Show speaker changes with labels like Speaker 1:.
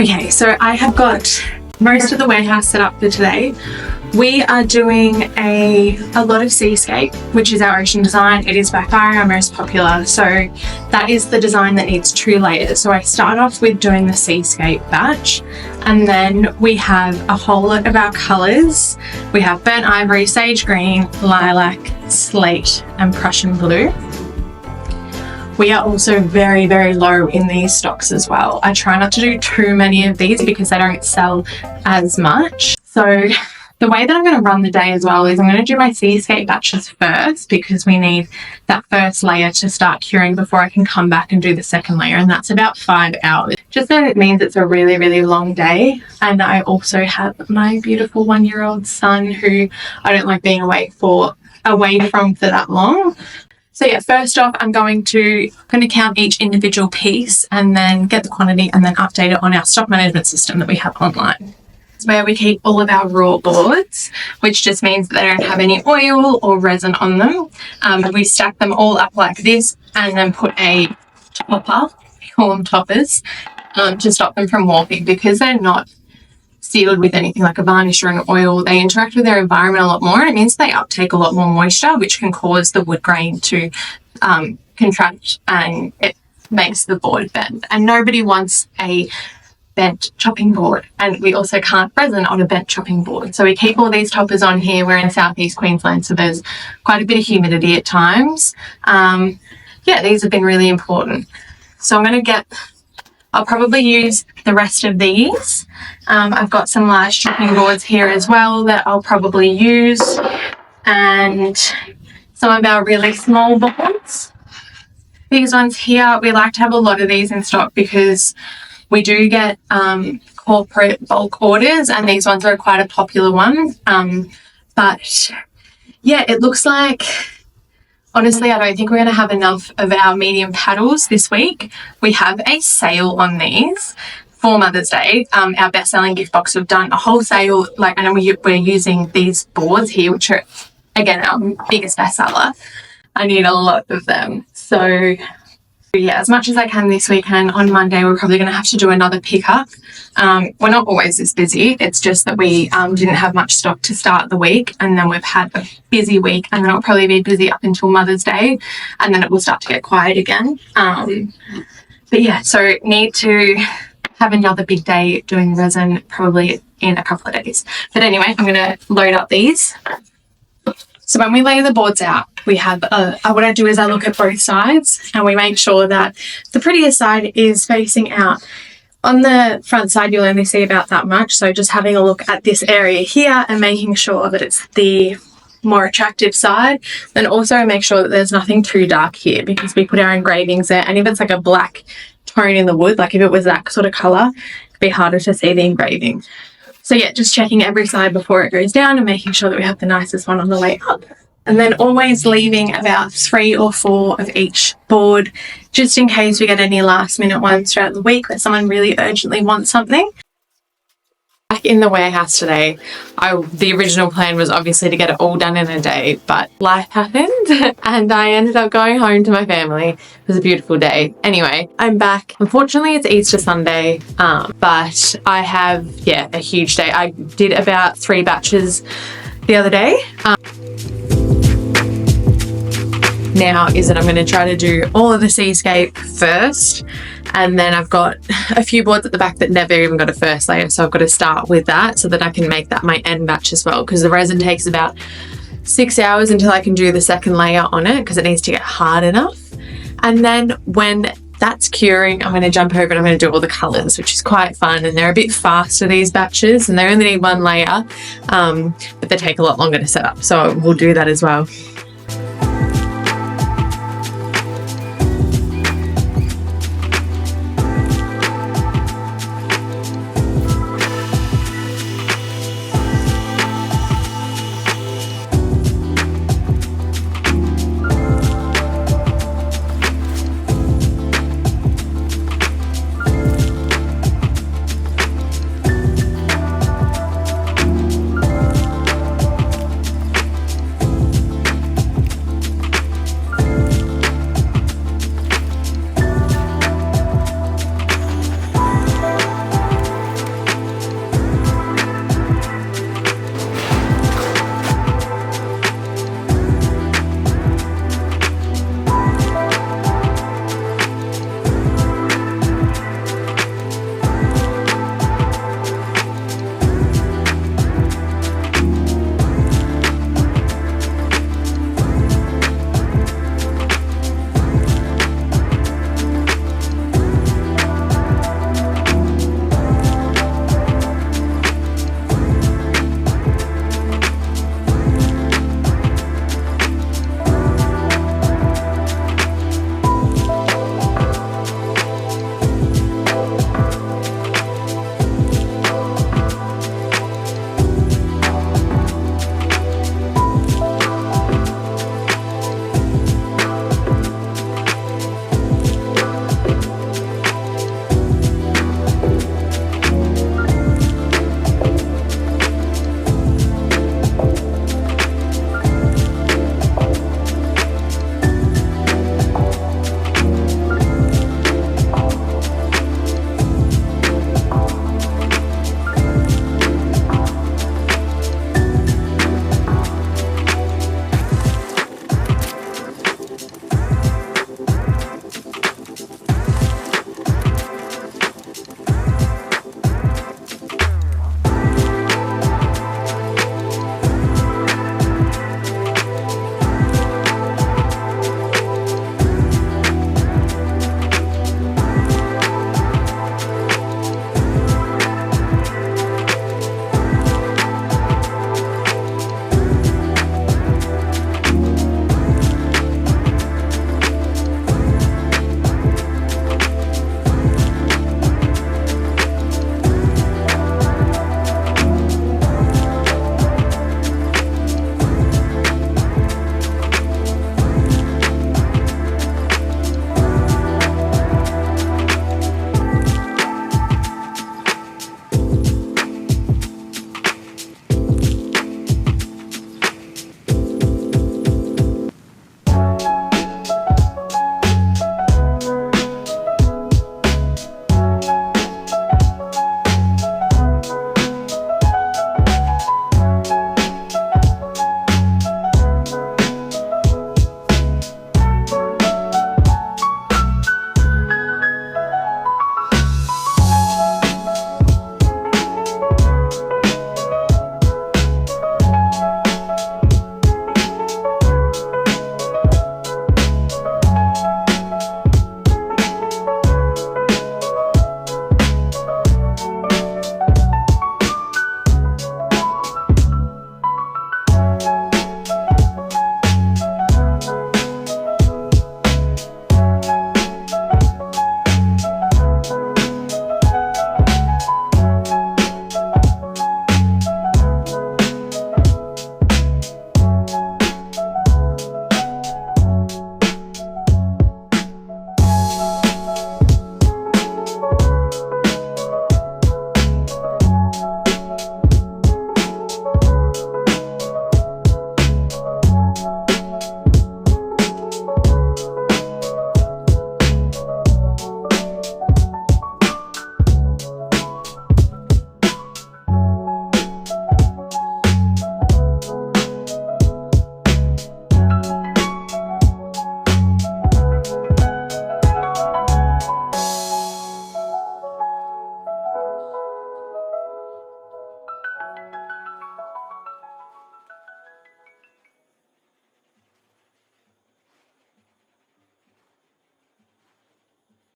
Speaker 1: Okay, so I have got most of the warehouse set up for today. We are doing a lot of seascape, which is our ocean design. It is by far our most popular. So that is the design that needs 2 layers. So I start off with doing the seascape batch, and then we have a whole lot of our colours. We have burnt ivory, sage green, lilac, slate, and Prussian blue. We are also very, very low in these stocks as well. I try not to do too many of these because they don't sell as much. So the way that I'm going to run the day as well is I'm going to do my seascape batches first, because we need that first layer to start curing before I can come back and do the second layer, and that's about 5 hours. Just so it means it's a really, really long day. And I also have my beautiful 1-year-old son who I don't like being away from for that long. So yeah, first off, I'm going to count each individual piece and then get the quantity and then update it on our stock management system that we have online. It's where we keep all of our raw boards, which just means that they don't have any oil or resin on them. We stack them all up like this and then put a topper, we call them toppers, to stop them from warping, because they're not sealed with anything like a varnish or an oil. They interact with their environment a lot more, and it means they uptake a lot more moisture, which can cause the wood grain to contract, and it makes the board bend. And nobody wants a bent chopping board, and we also can't resin on a bent chopping board. So we keep all these toppers on here. We're in southeast Queensland, so there's quite a bit of humidity at times. Yeah, these have been really important. So I'll probably use the rest of these. I've got some large chopping boards here as well that I'll probably use, and some of our really small boards. These ones here, we like to have a lot of these in stock because we do get corporate bulk orders, and these ones are quite a popular one. But yeah, it looks like, honestly, I don't think we're going to have enough of our medium paddles this week. We have a sale on these for Mother's Day. Our best-selling gift box, we've done a whole sale. I know we're using these boards here, which are, again, our biggest bestseller. I need a lot of them. So yeah, as much as I can this weekend. On Monday, we're probably going to have to do another pickup. We're not always this busy. It's just that we didn't have much stock to start the week, and then we've had a busy week, and then it'll probably be busy up until Mother's Day, and then it will start to get quiet again. But yeah, so need to have another big day doing resin probably in a couple of days. But anyway, I'm going to load up these. So when we lay the boards out, we have what I do is I look at both sides, and we make sure that the prettiest side is facing out. On the front side, you'll only see about that much. So just having a look at this area here and making sure that it's the more attractive side. Then also make sure that there's nothing too dark here, because we put our engravings there. And if it's like a black tone in the wood, like if it was that sort of color, it'd be harder to see the engraving. So yeah, just checking every side before it goes down and making sure that we have the nicest one on the way up. And then always leaving about 3 or 4 of each board, just in case we get any last minute ones throughout the week that someone really urgently wants something. Back in the warehouse today, the original plan was obviously to get it all done in a day, but life happened and I ended up going home to my family. It was a beautiful day. Anyway, I'm back. Unfortunately, it's Easter Sunday, but I have, a huge day. I did about 3 batches the other day. Now is that I'm going to try to do all of the seascape first, and then I've got a few boards at the back that never even got a first layer, so I've got to start with that so that I can make that my end batch as well, because the resin takes about 6 hours until I can do the second layer on it, because it needs to get hard enough. And then when that's curing, I'm going to jump over and I'm going to do all the colours, which is quite fun, and they're a bit faster, these batches, and they only need 1 layer, but they take a lot longer to set up, so we'll do that as well.